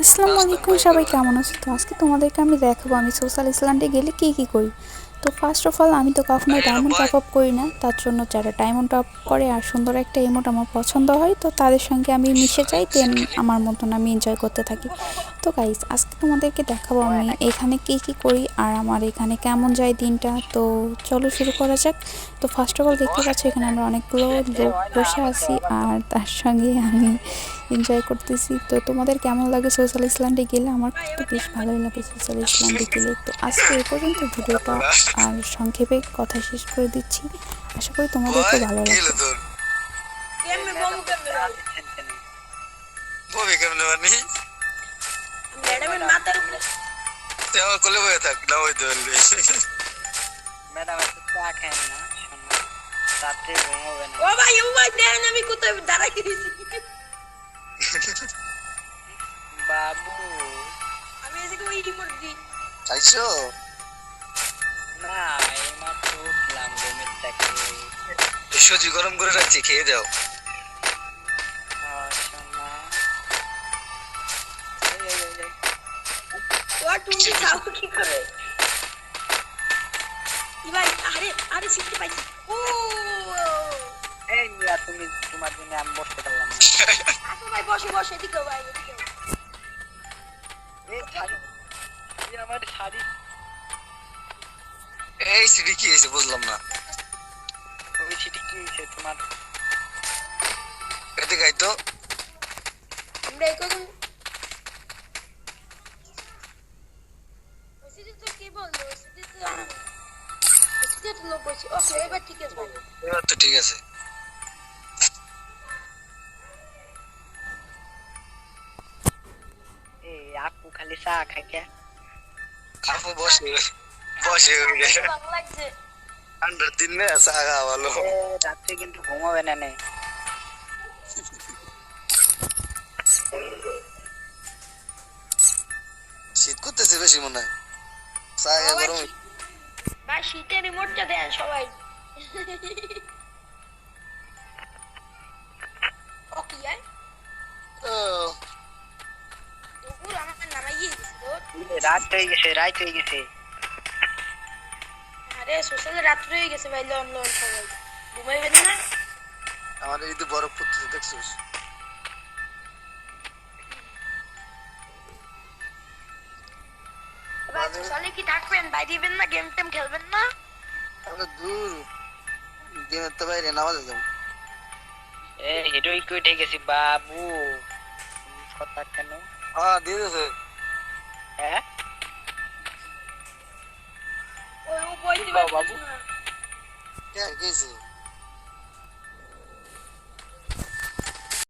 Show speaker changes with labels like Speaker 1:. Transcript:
Speaker 1: আসসালামু আলাইকুম, সবাই কেমন আছো? তো আজকে তোমাদেরকে আমি দেখাবো আমি সোশ্যাল আইল্যান্ডে গেলে কী করি। তো ফার্স্ট অফ অল আমি তো কখনোই ডায়মন্ড টপ আপ করি না, তার জন্য যারা ডায়মন্ড টপ করে আর সুন্দর একটা ইমোট আমার পছন্দ হয় তো তাদের সঙ্গে আমি মিশে যাই, দেন আমার মতন আমি এনজয় করতে থাকি। তো গাইস, আজকে তোমাদেরকে দেখাবো আমি এখানে কী করি আর আমার এখানে কেমন যায় দিনটা। তো চলো শুরু করা যাক। তো ফার্স্ট অফ অল দেখতে পাচ্ছ এখানে আমরা অনেকগুলো লোক বসে আছি আর তার সঙ্গে আমি এনজয় করতেছি। তো তোমাদের কেমন লাগে সোশ্যাল আইল্যান্ডে গেলে? আমার তো বেশ ভালোই লাগে সোশ্যাল আইল্যান্ডে গেলে। তো আজকে এই পর্যন্ত ভিডিওটা আর সংক্ষেপে কথা শেষ করে দিচ্ছি। আশা করি তোমাদেরকেও ভালো লাগবে।
Speaker 2: ম্যাডাম একটু চা খায় না, রাত্রে ঘুমাবে না। ও ভাই, দেন আমি কোথায় দাঁড়াই দিয়েছি। বাবু, আমি এদিকে ওই রিমোট দি চাইছো না? এই মাত্র উঠলাম ঘুমের থেকে। সুজি গরম করে রাখছি, খেয়ে যাও। তুমি খাও কি করে? ভাই আরে আরে শিখতে পাইছি। ও এই মিয়া, তুমি তোমার জন্য আমি বসতে পারলাম না। আসো ভাই, বসো বসো, এদিকে ভাই এদিকে। এই শাড়ি, এই আমার শাড়ি। এই সিডি কি হয়েছে বুঝলাম না। ওই সিডি কি হয়েছে তোমার? এদিকে আই তো। আমরা এখন সিডি তো কি বললো? সিডি তো লোক বলছি। ওকে, এবার ঠিক আছে ভাই, এবার তো ঠিক আছে। এই আপু খালি চা খায় কে? আপু বসে বসে ভালো লাগছে। ঠান্ডার দিন না, চা খাওয়া ভালো। রাত্রে কিন্তু ঘুমাবে না। নে শীত করতেছে বেশি মনে হয়। চা গরম ভাই, শীতের রিমোটটা দেন সবাই। ওকে আই ও দুপুর আমার নামাইয়ে দিছে তো। রাত হয়ে গেছে, রাত হয়ে গেছে। আরে সোশ্যালে রাত্রি হয়ে গেছে ভাই, লন লন সবাই ঘুমাইবেন না? আমাদের এই তো বরফ পড়তেছে, দেখছিস? ভাই সোশ্যালে কি থাকবেন? বাইরে দিবেন না? গেম টেম খেলবেন না? আমরা দূর গেমের তো বাইরে নামাজে যাব। এ হিরোই কই উঠে গেছি বাবু। কথা কেন? হ্যাঁ দিয়ে দিয়েছে। হ্যাঁ ওই বই দিবা বাবু। কে গেছে?